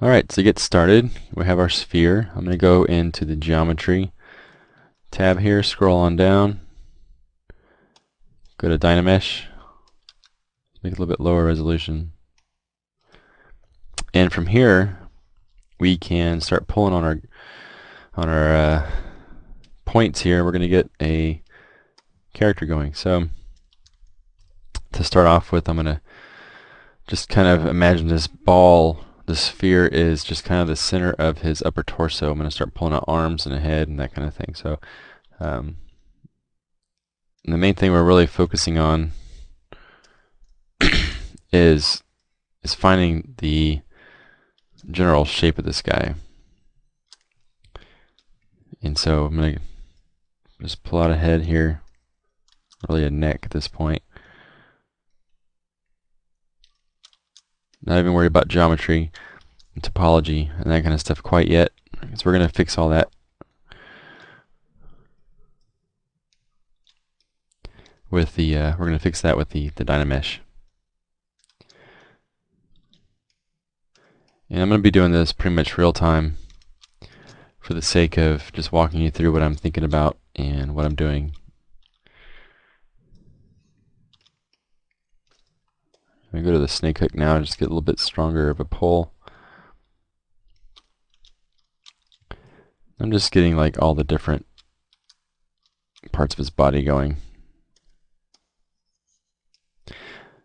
Alright, to get started, we have our sphere. I'm going to go into the geometry tab here, scroll on down, go to Dynamesh, make it a little bit lower resolution. And from here, we can start pulling on our points here. We're going to get a character going. So to start off with, I'm going to just kind of imagine this ball. The sphere is just kind of the center of his upper torso. I'm going to start pulling out arms and a head and that kind of thing. So the main thing we're really focusing on is finding the general shape of this guy. And so I'm going to just pull out a head here, really a neck at this point. Not even worried about geometry and topology and that kind of stuff quite yet, because we're going to fix all that with the we're going to fix that with the Dynamesh. And I'm going to be doing this pretty much real time for the sake of just walking you through what I'm thinking about and what I'm doing. I'm going to go to the snake hook now and just get a little bit stronger of a pull. I'm just getting like all the different parts of his body going.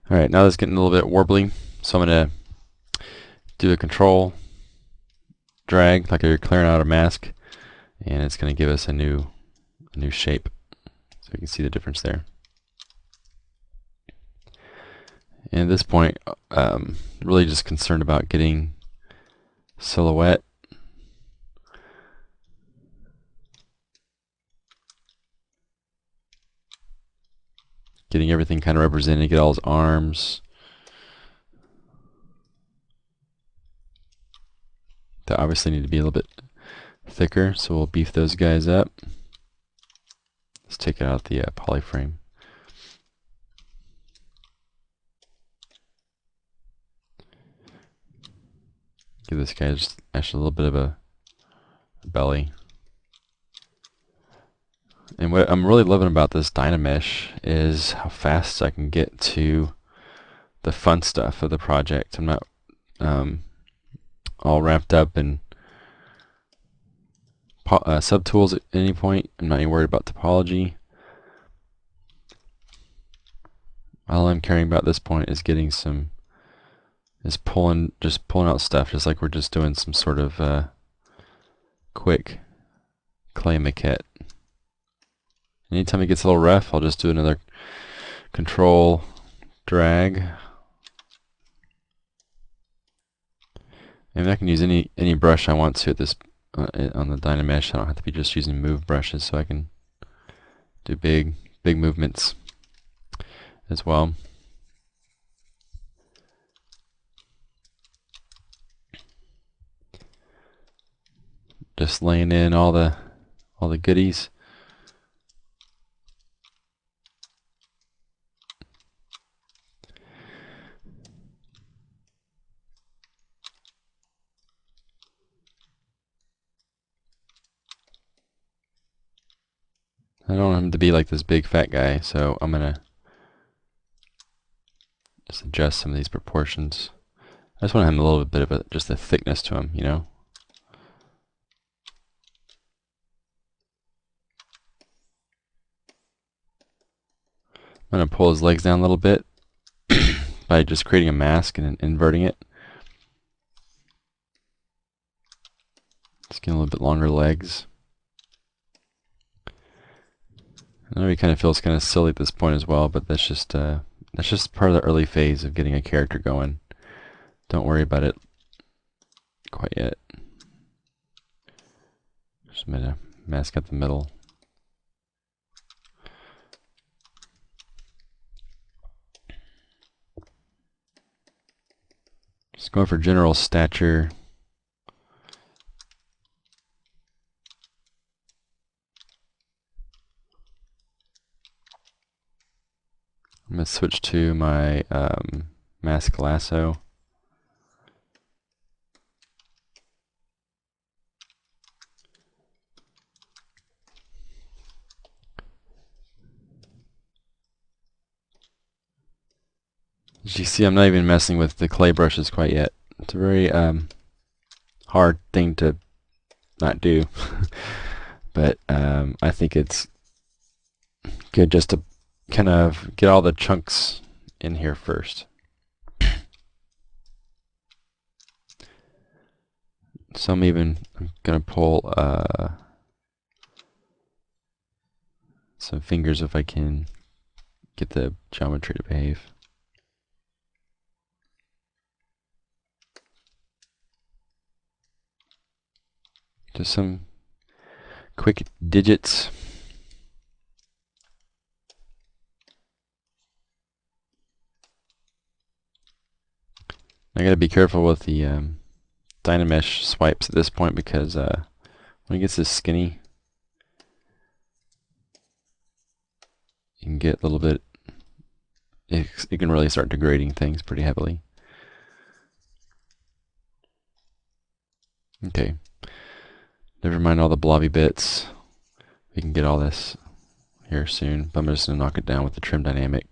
Alright, now that's getting a little bit warbly, so I'm going to do a control drag like you're clearing out a mask, and it's going to give us a new shape. So you can see the difference there. And at this point, really just concerned about getting silhouette. Getting everything kind of represented, get all his arms. They obviously need to be a little bit thicker, so we'll beef those guys up. Let's take out the polyframe. Give this guy just actually a little bit of a belly. And what I'm really loving about this Dynamesh is how fast I can get to the fun stuff of the project. I'm not all wrapped up in subtools at any point. I'm not even worried about topology. All I'm caring about at this point is getting just pulling out stuff, just like we're just doing some sort of quick clay maquette. Anytime it gets a little rough, I'll just do another control drag. And I can use any brush I want to at this on the Dynamesh. I don't have to be just using move brushes, so I can do big movements as well. Just laying in all the goodies. I don't want him to be like this big fat guy, so I'm gonna just adjust some of these proportions. I just want him a little bit of just a thickness to him, you know. I'm gonna pull his legs down a little bit by just creating a mask and inverting it. Just getting a little bit longer legs. I know he kind of feels kind of silly at this point as well, but that's just part of the early phase of getting a character going. Don't worry about it quite yet. Just gonna mask out the middle. Just going for general stature. I'm going to switch to my mask lasso. As you see, I'm not even messing with the clay brushes quite yet. It's a very hard thing to not do. But I think it's good just to kind of get all the chunks in here first. So I'm gonna pull some fingers if I can get the geometry to behave. Just some quick digits. I gotta be careful with the Dynamesh swipes at this point because when it gets this skinny, you can get a little bit, it can really start degrading things pretty heavily. Okay, never mind all the blobby bits. We can get all this here soon, but I'm just going to knock it down with the trim dynamic.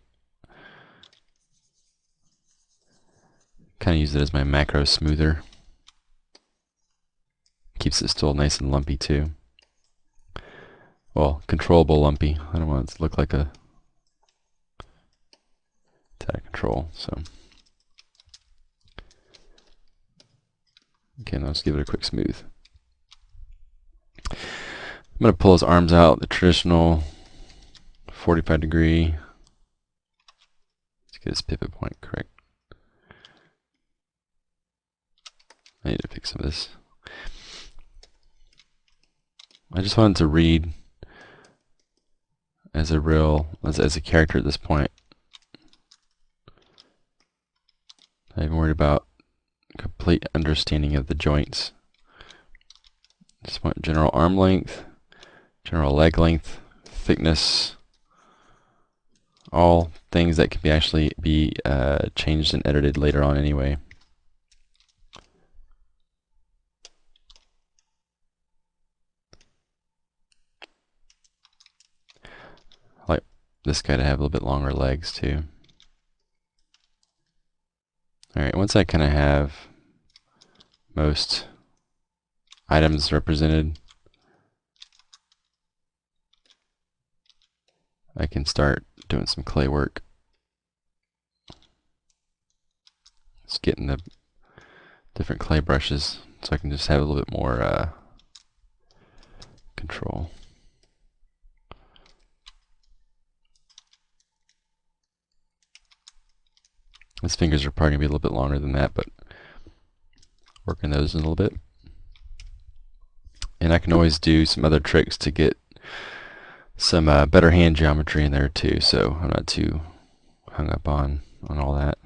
Kind of use it as my macro smoother. Keeps it still nice and lumpy too. Well, controllable lumpy. I don't want it to look like a out of control. So okay, now let's give it a quick smooth. I'm going to pull his arms out, the traditional 45 degree. Let's get his pivot point correct. I need to fix some of this. I just wanted to read as a character at this point. I'm not even worried about complete understanding of the joints. Just want general arm length, general leg length, thickness, all things that can actually be changed and edited later on anyway. I like this guy to have a little bit longer legs too. Alright, once I kind of have most items represented, I can start doing some clay work. Just getting the different clay brushes so I can just have a little bit more control. His fingers are probably going to be a little bit longer than that, but working those in a little bit. And I can always do some other tricks to get some better hand geometry in there too, so I'm not too hung up on all that.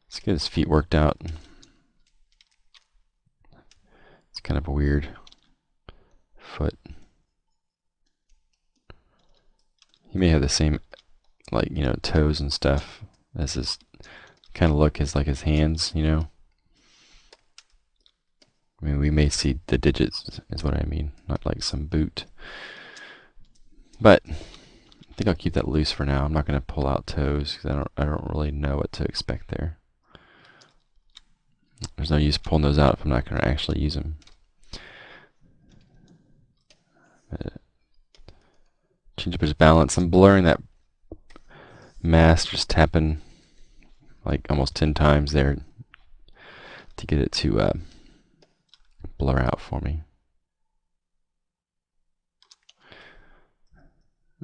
Let's get his feet worked out. It's kind of a weird foot. He may have the same, like, you know, toes and stuff as his kind of look as like his hands, you know. I mean, we may see the digits is what I mean, not like some boot. But I think I'll keep that loose for now. I'm not going to pull out toes because I don't really know what to expect there. There's no use pulling those out if I'm not going to actually use them. Change up his balance. I'm blurring that mask, just tapping like almost 10 times there to get it to blur out for me.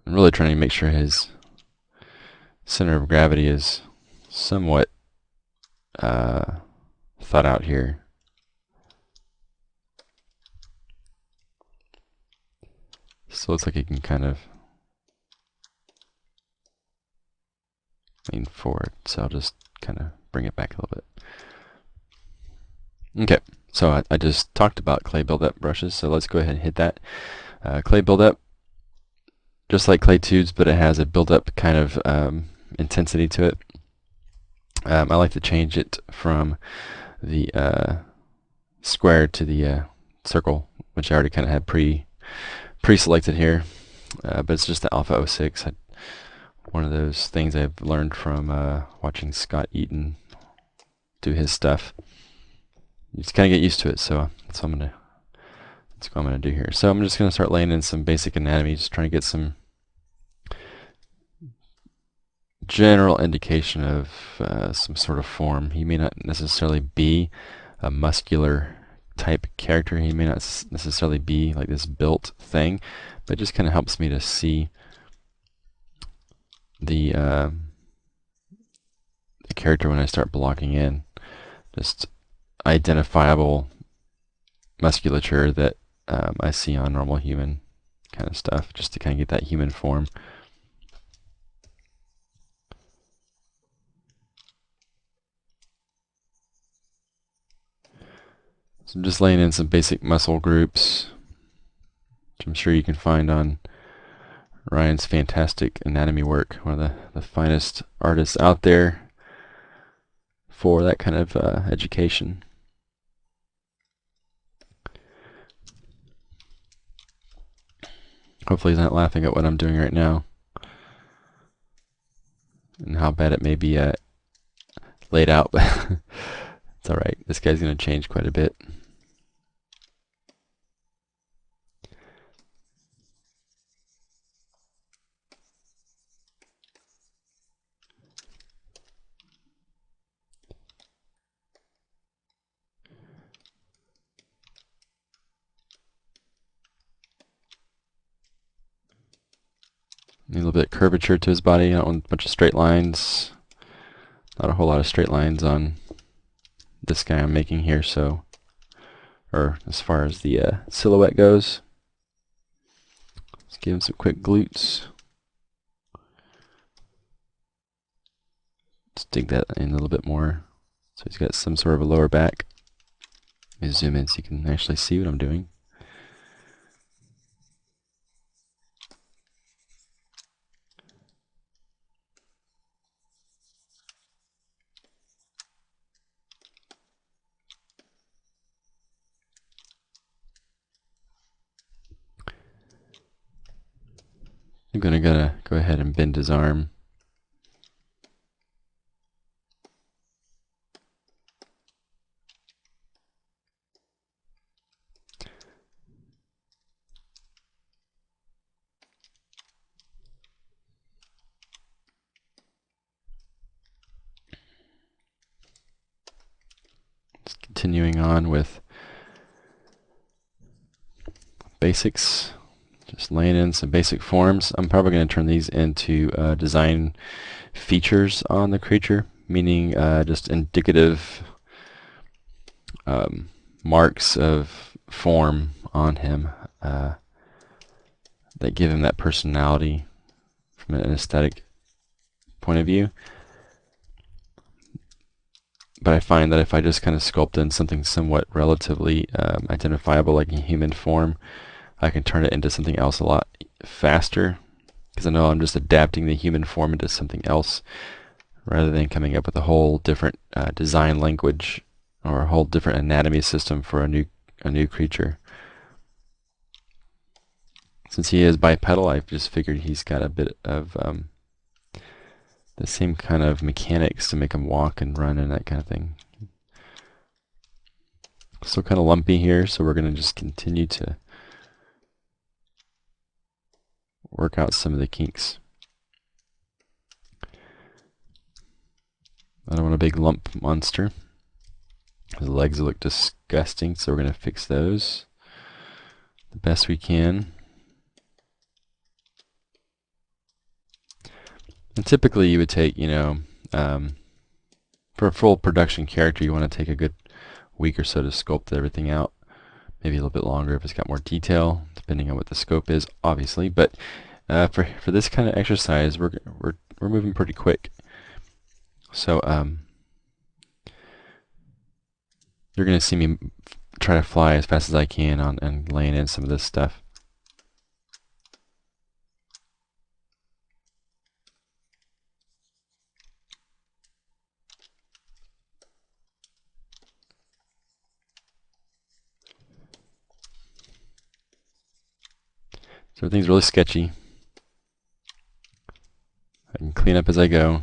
I'm really trying to make sure his center of gravity is somewhat thought out here. So it looks like he can kind of lean forward, so I'll just kind of bring it back a little bit. Okay, so I just talked about clay buildup brushes, so let's go ahead and hit that. Clay buildup, just like clay tubes, but it has a buildup kind of intensity to it. I like to change it from the square to the circle, which I already kind of had pre-selected here, but it's just the alpha 06. I one of those things I've learned from watching Scott Eaton do his stuff. You just kind of get used to it, so that's what I'm gonna do here. So I'm just gonna start laying in some basic anatomy, just trying to get some general indication of some sort of form. He may not necessarily be a muscular type character. He may not necessarily be like this built thing, but it just kind of helps me to see the character when I start blocking in. Just identifiable musculature that I see on normal human kind of stuff, just to kind of get that human form. So I'm just laying in some basic muscle groups, which I'm sure you can find on Ryan's fantastic anatomy work, one of the finest artists out there for that kind of education. Hopefully he's not laughing at what I'm doing right now and how bad it may be laid out, but it's alright. This guy's going to change quite a bit. Need a little bit of curvature to his body. I don't want a bunch of straight lines. Not a whole lot of straight lines on this guy I'm making here, so, or as far as the silhouette goes. Let's give him some quick glutes. Let's dig that in a little bit more. So he's got some sort of a lower back. Let me zoom in so you can actually see what I'm doing. I'm gonna go ahead and bend his arm. Just continuing on with basics. Just laying in some basic forms. I'm probably going to turn these into design features on the creature, meaning just indicative marks of form on him that give him that personality from an aesthetic point of view. But I find that if I just kind of sculpt in something somewhat relatively identifiable, like a human form, I can turn it into something else a lot faster, because I know I'm just adapting the human form into something else rather than coming up with a whole different design language or a whole different anatomy system for a new creature. Since he is bipedal, I've just figured he's got a bit of the same kind of mechanics to make him walk and run and that kind of thing. Still kind of lumpy here, so we're going to just continue to work out some of the kinks. I don't want a big lump monster. His legs look disgusting, so we're going to fix those the best we can. And typically you would take, for a full production character, you want to take a good week or so to sculpt everything out. Maybe a little bit longer if it's got more detail, depending on what the scope is, obviously. But for this kind of exercise, we're moving pretty quick. So you're going to see me try to fly as fast as I can on and laying in some of this stuff. So everything's really sketchy. I can clean up as I go.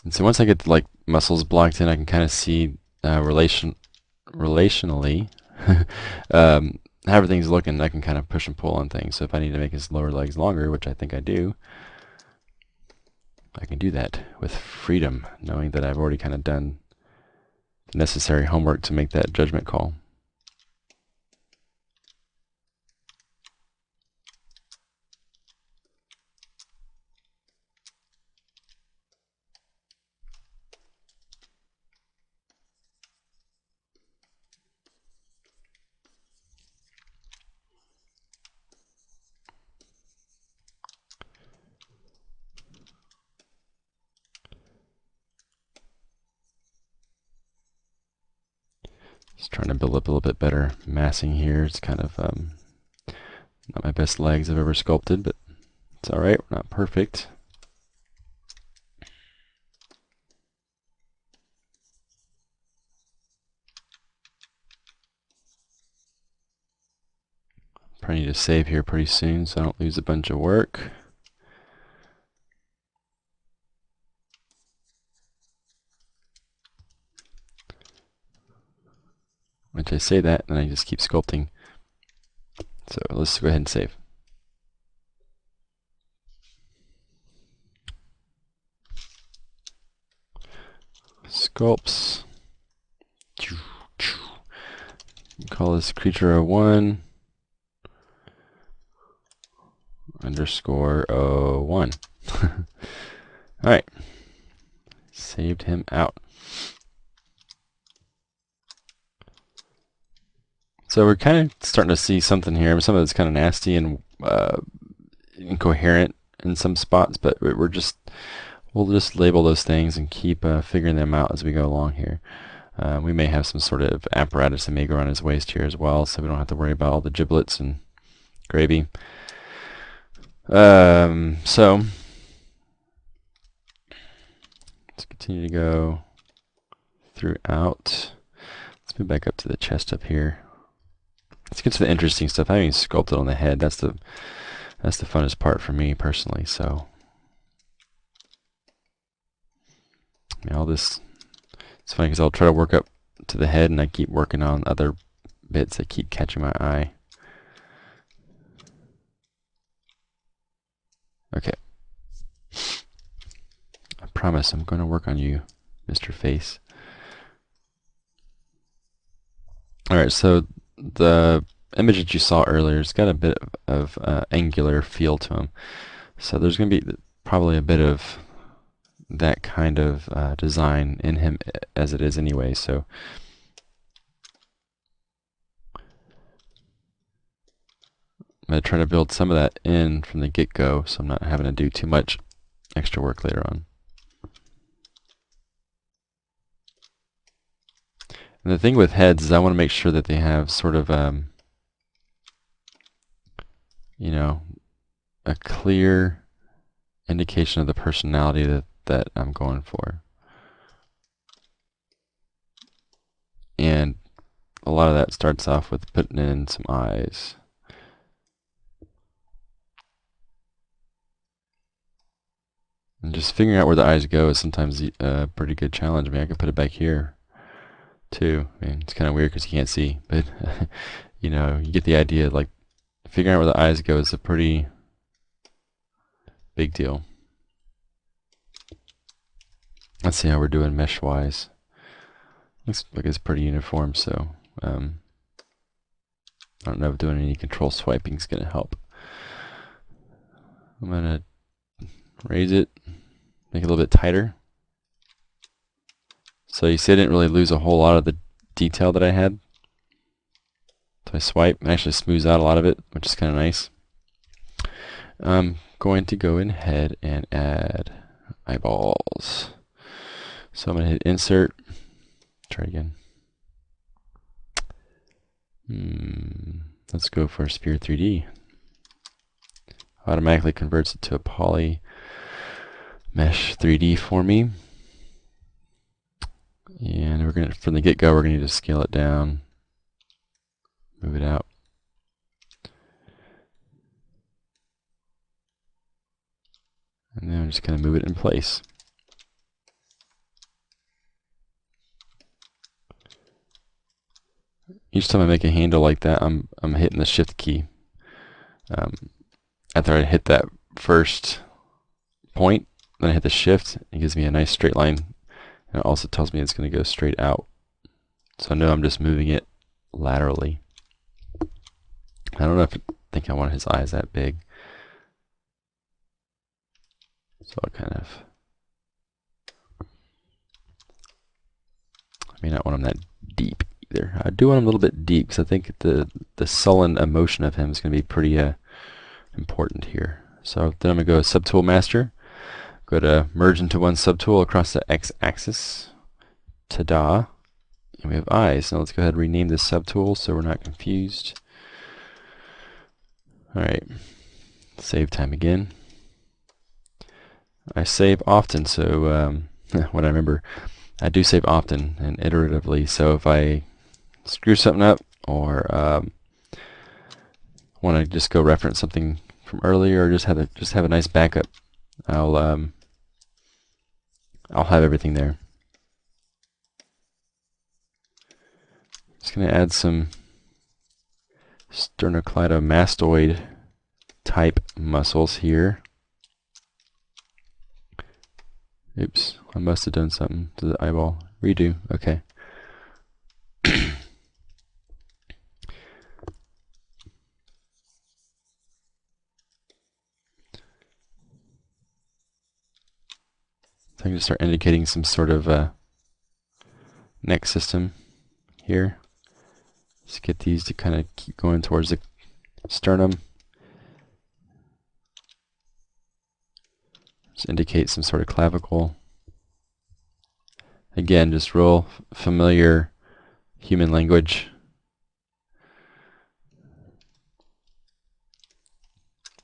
And so once I get like muscles blocked in, I can kind of see relationally how everything's looking. I can kind of push and pull on things. So if I need to make his lower legs longer, which I think I do, I can do that with freedom, knowing that I've already kind of done the necessary homework to make that judgment call. Just trying to build up a little bit better massing here. It's kind of not my best legs I've ever sculpted, but it's alright, we're not perfect. Probably need to save here pretty soon so I don't lose a bunch of work. Once I say that, then I just keep sculpting. So let's go ahead and save. Sculpts. Call this creature 01 underscore 01. Alright. Saved him out. So we're kind of starting to see something here. Some of it's kind of nasty and incoherent in some spots, but we'll just label those things and keep figuring them out as we go along here. We may have some sort of apparatus that may go around his waist here as well, so we don't have to worry about all the giblets and gravy. So let's continue to go throughout. Let's move back up to the chest up here. Let's get to the interesting stuff. Having sculpted on the head, that's the funnest part for me personally. So all this, it's funny because I'll try to work up to the head and I keep working on other bits that keep catching my eye. Okay. I promise I'm going to work on you, Mr. Face. Alright, so the image that you saw earlier has got a bit of angular feel to him. So there's going to be probably a bit of that kind of design in him as it is anyway. So I'm going to try to build some of that in from the get-go so I'm not having to do too much extra work later on. And the thing with heads is I want to make sure that they have sort of, you know, a clear indication of the personality that I'm going for. And a lot of that starts off with putting in some eyes. And just figuring out where the eyes go is sometimes a pretty good challenge. I mean, I could put it back here too. I mean, it's kind of weird because you can't see, but you know, you get the idea. Like figuring out where the eyes go is a pretty big deal. Let's see how we're doing mesh wise. Looks like it's pretty uniform, so I don't know if doing any control swiping is going to help. I'm going to raise it, make it a little bit tighter. So you see I didn't really lose a whole lot of the detail that I had. So I swipe, and actually smooths out a lot of it, which is kind of nice. I'm going to go ahead and add eyeballs. So I'm going to hit insert. Try again. Let's go for Sphere 3D. Automatically converts it to a poly mesh 3D for me. And we're gonna, from the get-go, we're gonna need to scale it down, move it out. And then I'm just gonna move it in place. Each time I make a handle like that, I'm hitting the shift key. After I hit that first point, then I hit the shift. It gives me a nice straight line, and it also tells me it's going to go straight out. So I know I'm just moving it laterally. I don't know if I think I want his eyes that big, so I'll kind of. I may not want him that deep either. I do want him a little bit deep because I think the sullen emotion of him is going to be pretty important here. So then I'm going to go Subtool Master. Go to Merge into one subtool across the X-axis. Ta-da! And we have eyes. Now let's go ahead and rename this subtool so we're not confused. Alright. Save time again. I save often, so when I remember, I do save often and iteratively. So if I screw something up or want to just go reference something from earlier or just have a nice backup, I'll have everything there. Just going to add some sternocleidomastoid type muscles here. Oops, I must have done something to the eyeball. Redo, okay. So I can just start indicating some sort of neck system here. Just get these to kind of keep going towards the sternum. Just indicate some sort of clavicle. Again, just real familiar human language.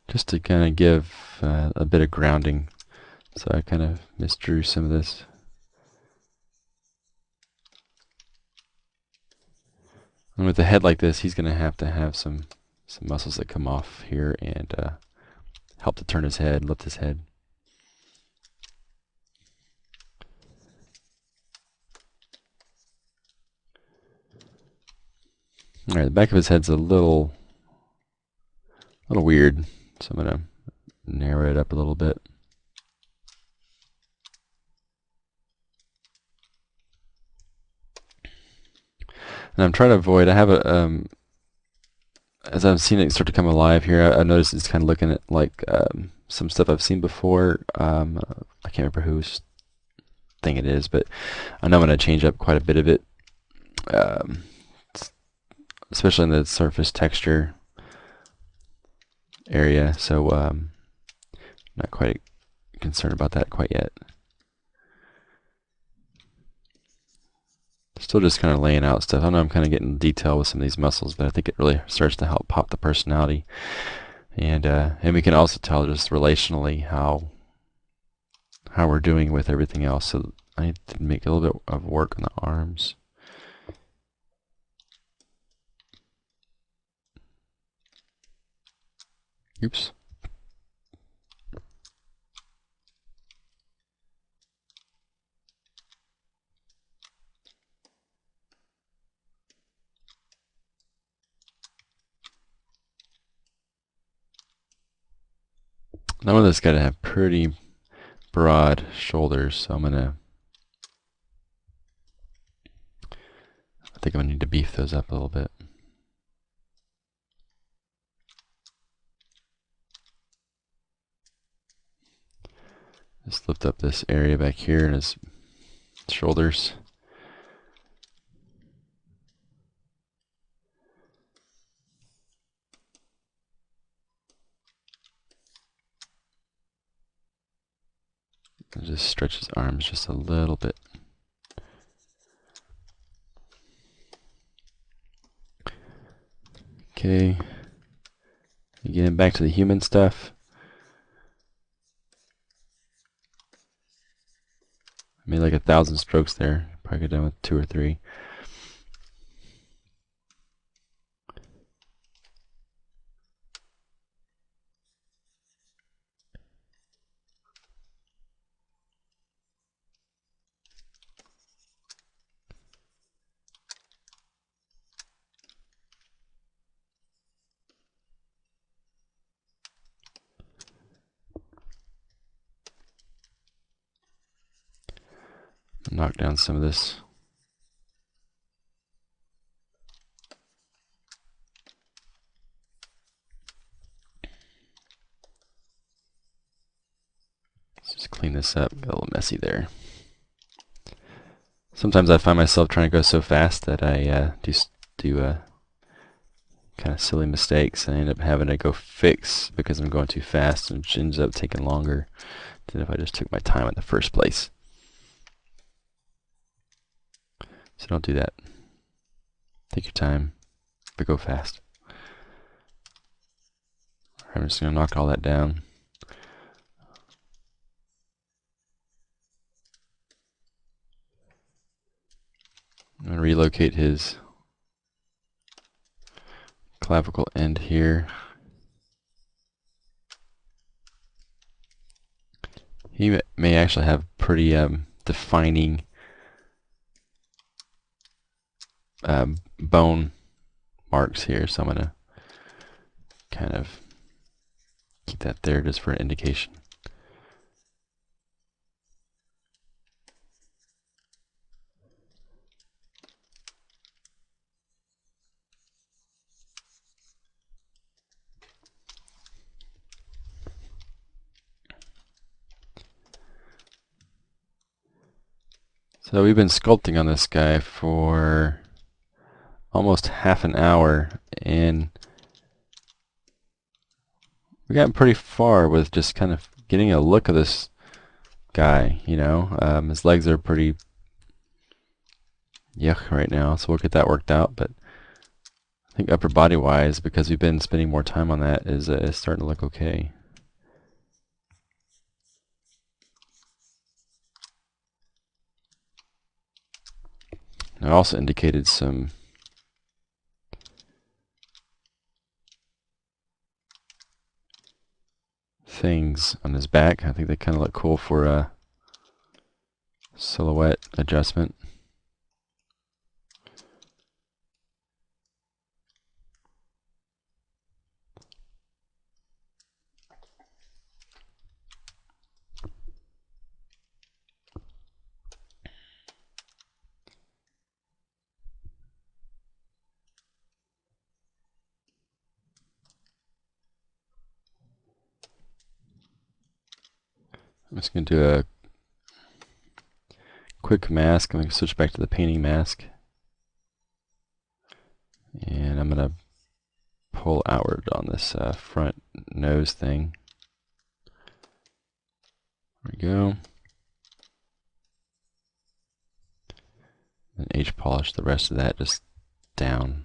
Just to kind of give a bit of grounding. So I kind of misdrew some of this. And with a head like this, he's going to have some muscles that come off here and help to turn his head, lift his head. Alright, the back of his head's a little weird, so I'm going to narrow it up a little bit. And I'm trying to avoid, I have a, as I've seen it start to come alive here, I noticed it's kind of looking at like some stuff I've seen before. I can't remember whose thing it is, but I know I'm going to change up quite a bit of it, especially in the surface texture area, so not quite concerned about that quite yet. Still just kind of laying out stuff. I know I'm kind of getting detail with some of these muscles, but I think it really starts to help pop the personality. And we can also tell just relationally how we're doing with everything else. So I need to make a little bit of work on the arms. Oops. Now this got to have pretty broad shoulders, so I think I'm gonna need to beef those up a little bit. Just lift up this area back here in his shoulders. And just stretch his arms just a little bit. Okay. Again, back to the human stuff. I made like 1,000 strokes there. Probably get done with 2 or 3. Knock down some of this. Let's just clean this up. Got a little messy there. Sometimes I find myself trying to go so fast that I do kind of silly mistakes, and I end up having to go fix because I'm going too fast, and it ends up taking longer than if I just took my time in the first place. So don't do that. Take your time, but go fast. I'm just going to knock all that down. I'm going to relocate his clavicle end here. He may actually have pretty defining bone marks here, so I'm going to kind of keep that there just for an indication. So we've been sculpting on this guy for almost half an hour, and we got pretty far with just kind of getting a look of this guy, you know. His legs are pretty yuck right now, so we'll get that worked out, but I think upper body wise, because we've been spending more time on that, is starting to look okay. I also indicated some things on his back. I think they kind of look cool for a silhouette adjustment. I'm just going to do a quick mask. I'm going to switch back to the painting mask. And I'm going to pull outward on this front nose thing. There we go. And H polish the rest of that just down.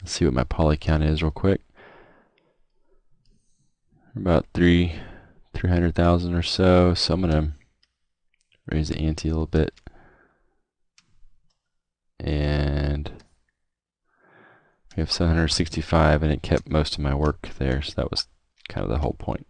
Let's see what my poly count is real quick. About 300,000 or so. So I'm gonna raise the ante a little bit, and we have 765, and it kept most of my work there. So that was kind of the whole point.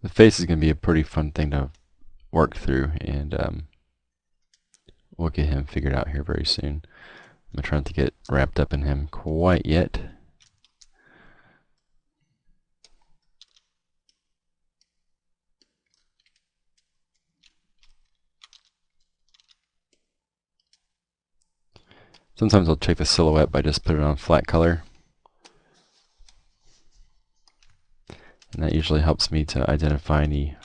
The face is going to be a pretty fun thing to work through, and we'll get him figured out here very soon. I'm trying to get wrapped up in him quite yet. Sometimes I'll check the silhouette by just putting it on flat color. And that usually helps me to identify any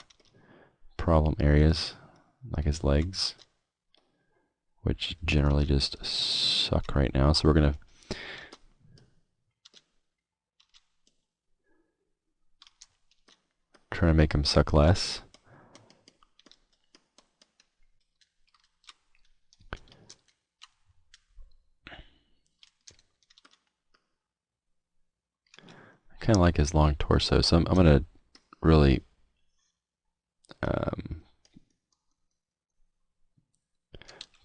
problem areas, like his legs, which generally just suck right now. So we're going to trying to make him suck less. I kind of like his long torso, so I'm going to really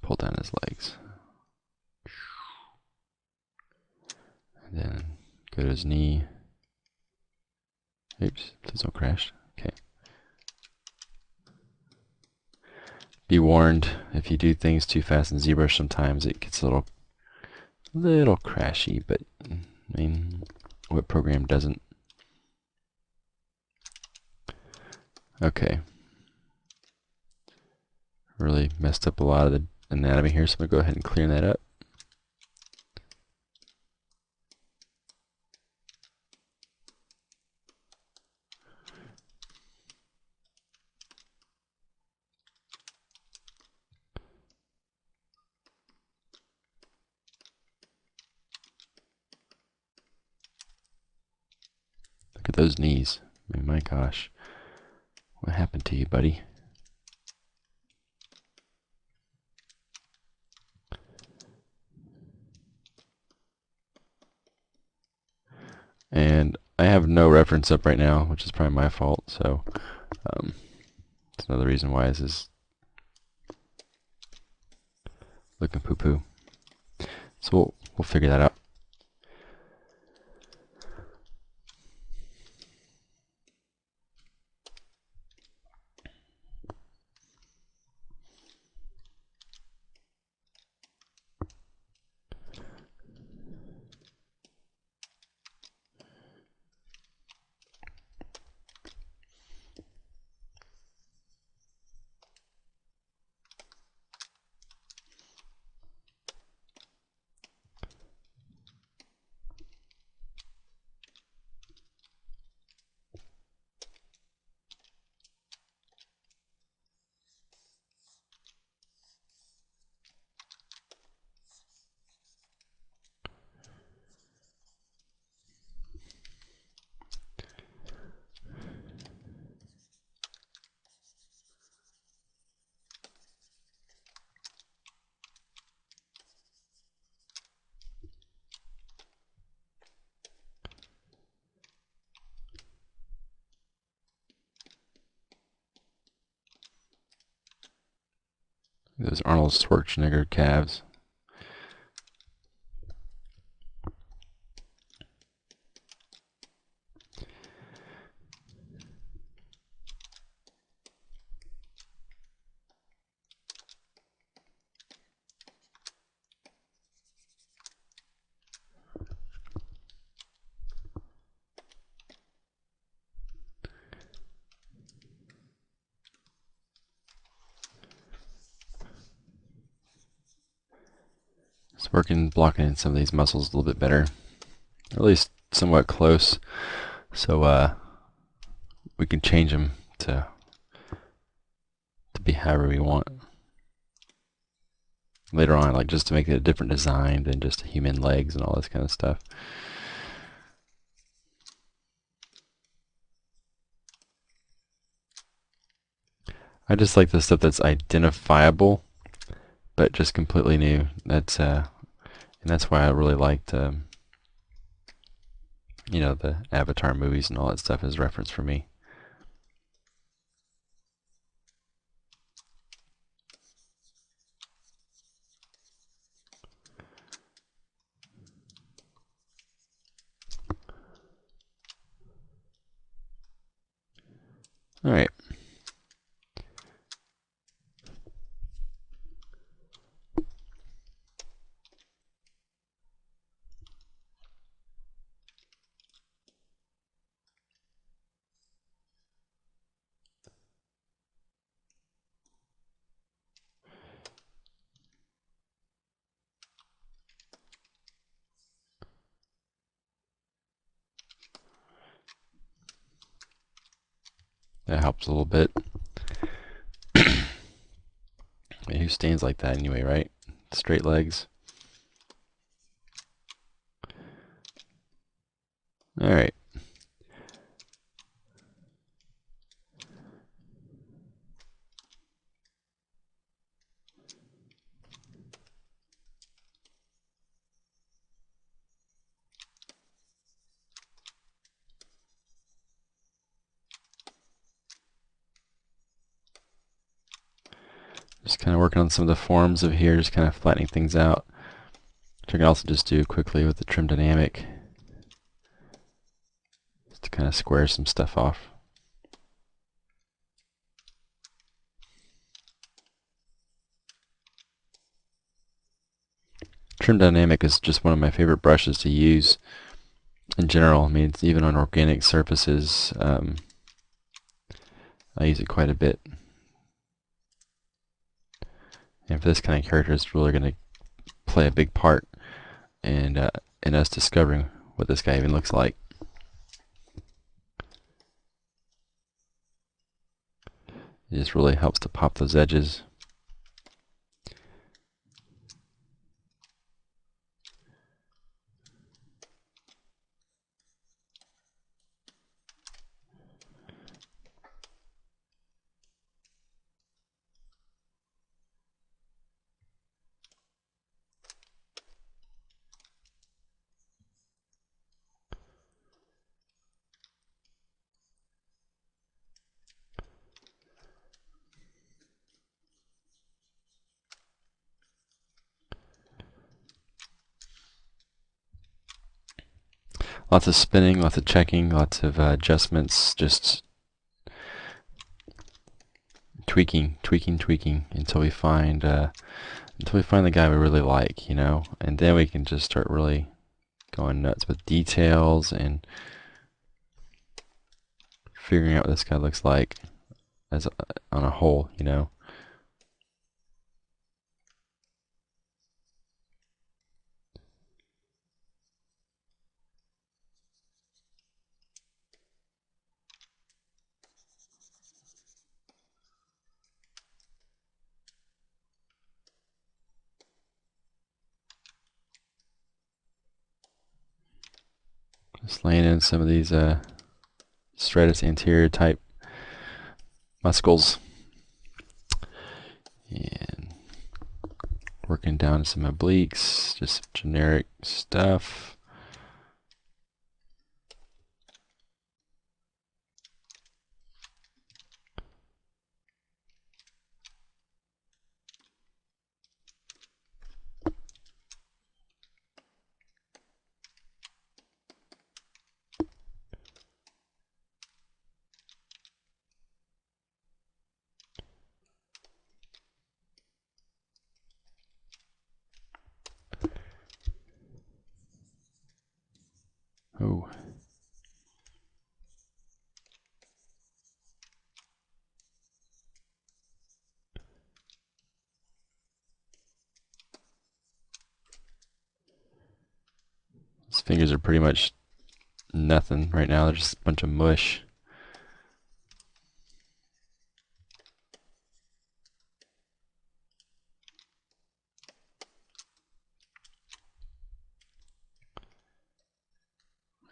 pull down his legs. And then go to his knee. Oops, please don't crash. Okay. Be warned, if you do things too fast in ZBrush, sometimes it gets a little crashy, but I mean, what program doesn't? Okay. Really messed up a lot of the anatomy here, so I'm going to go ahead and clear that up. Look at those knees. I mean, my gosh. What happened to you, buddy? And I have no reference up right now, which is probably my fault, so that's another reason why this is looking poo-poo. So we'll figure that out. Those Arnold Schwarzenegger calves. It's working, blocking in some of these muscles a little bit better, or at least somewhat close, so we can change them to be however we want later on, like just to make it a different design than just human legs and all this kind of stuff. I just like the stuff that's identifiable, but just completely new. That's and that's why I really liked, you know, the Avatar movies and all that stuff as reference for me. All right. That helps a little bit. I mean, who stands like that anyway, right? Straight legs. All right. Just kind of working on some of the forms of here, just kind of flattening things out, which I can also just do quickly with the trim dynamic, just to kind of square some stuff off. Trim dynamic is just one of my favorite brushes to use in general. I mean, it's even on organic surfaces. I use it quite a bit. And for this kind of character, it's really going to play a big part in us discovering what this guy even looks like. It just really helps to pop those edges. Lots of spinning, lots of checking, lots of adjustments, just tweaking until we find the guy we really like, you know, and then we can just start really going nuts with details and figuring out what this guy looks like as on a whole, you know. Just laying in some of these stratus anterior type muscles and working down some obliques, just generic stuff. Oh. His fingers are pretty much nothing right now. They're just a bunch of mush.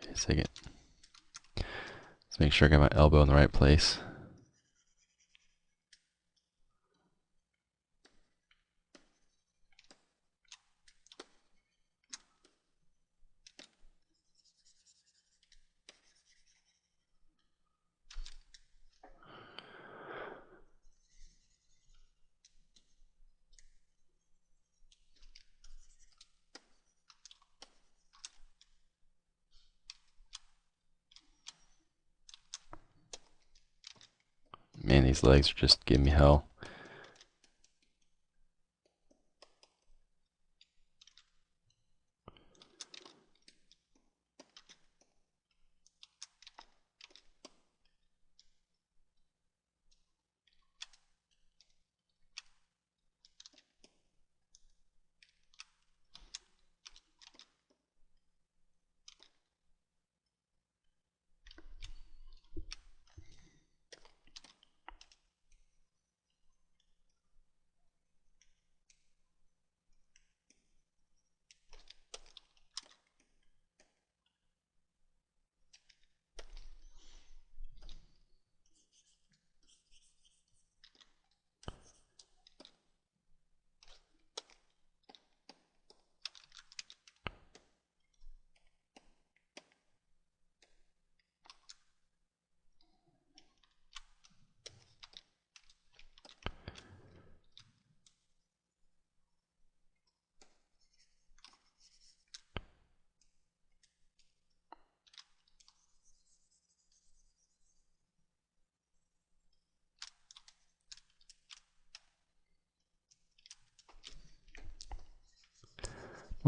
Wait a second. Let's make sure I got my elbow in the right place. Man, these legs are just giving me hell.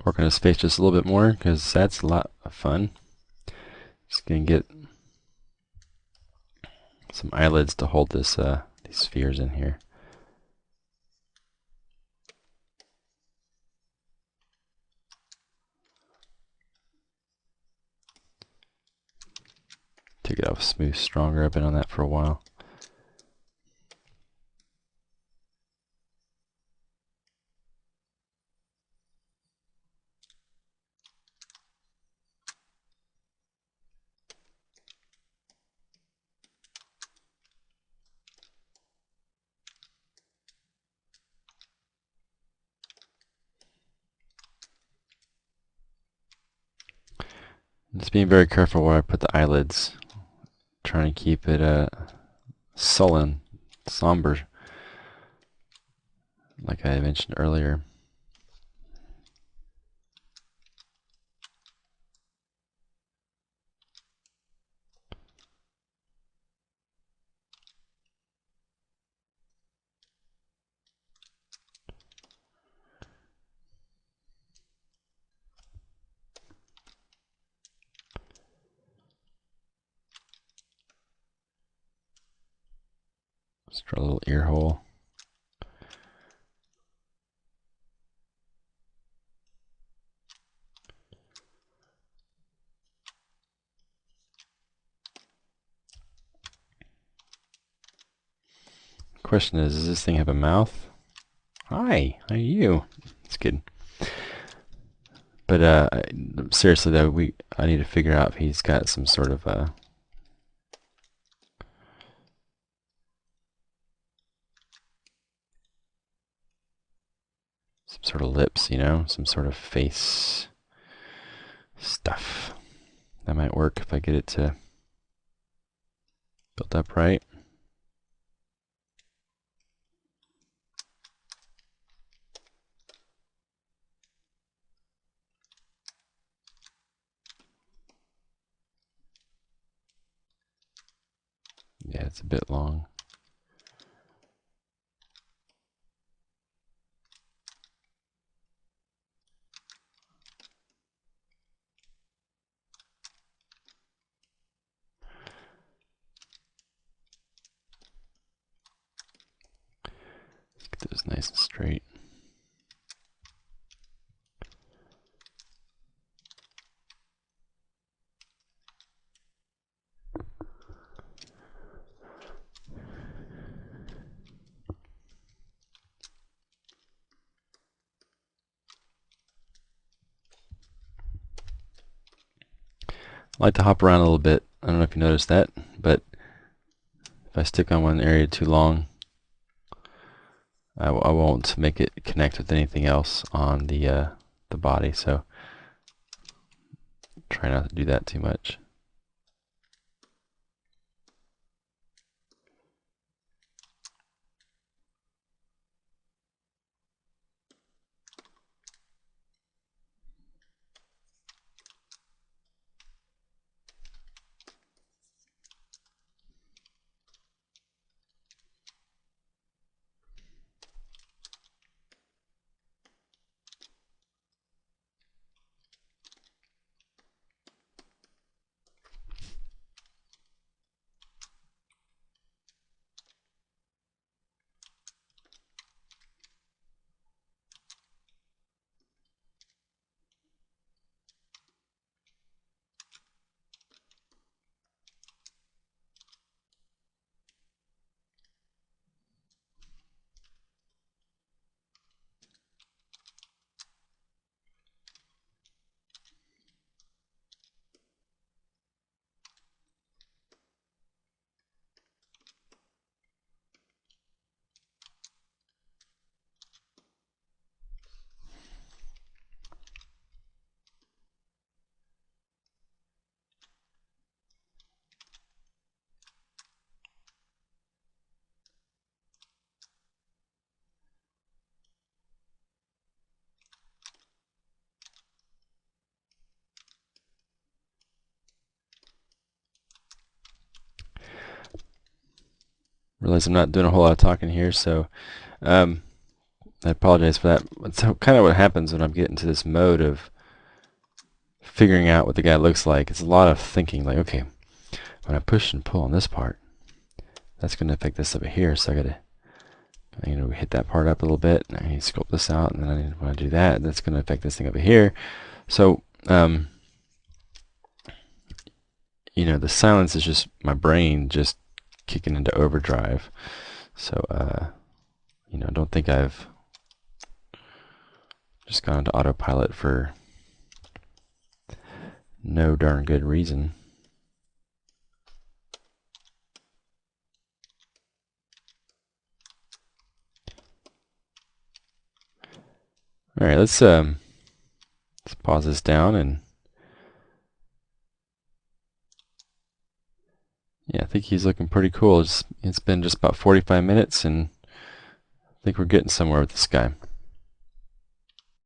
work on his face just a little bit more because that's a lot of fun. Just gonna get some eyelids to hold this these spheres in here. Take it off smooth, stronger. I've been on that for a while. Just being very careful where I put the eyelids. Trying to keep it sullen, somber, like I mentioned earlier. Just draw a little ear hole. Question is, does this thing have a mouth? Hi, how are you? It's good. But seriously though, I need to figure out if he's got some sort of lips, you know, some sort of face stuff. That might work if I get it to build up right. Yeah, it's a bit long. Let's get this nice and straight. I like to hop around a little bit. I don't know if you noticed that, but if I stick on one area too long, I won't make it connect with anything else on the body. So try not to do that too much. Realize I'm not doing a whole lot of talking here, so I I apologize for that. That's kind of what happens when I'm getting to this mode of figuring out what the guy looks like. It's a lot of thinking, like, okay, when I push and pull on this part, that's going to affect this over here, so I need to hit that part up a little bit, and I need to sculpt this out, and then I want to do that, that's going to affect this thing over here. So, you know, the silence is just my brain just kicking into overdrive. So, you know, I don't think I've just gone into autopilot for no darn good reason. All right, let's pause this down, and yeah, I think he's looking pretty cool. It's been just about 45 minutes, and I think we're getting somewhere with this guy.